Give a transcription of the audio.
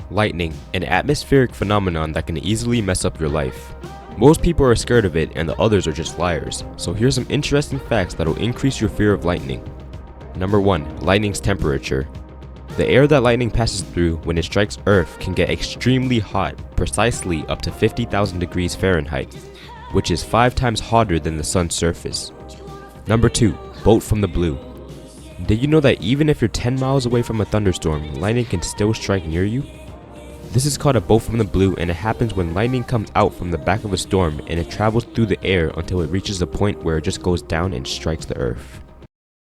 Lightning, an atmospheric phenomenon that can easily mess up your life. Most people are scared of it and the others are just liars, so here's some interesting facts that will increase your fear of lightning. Number 1. Lightning's temperature. The air that lightning passes through when it strikes Earth can get extremely hot, precisely up to 50,000 degrees Fahrenheit, which is 5 times hotter than the sun's surface. Number 2. Bolt from the blue. Did you know that even if you're 10 miles away from a thunderstorm, lightning can still strike near you? This is called a bolt from the blue, and it happens when lightning comes out from the back of a storm and it travels through the air until it reaches a point where it just goes down and strikes the Earth.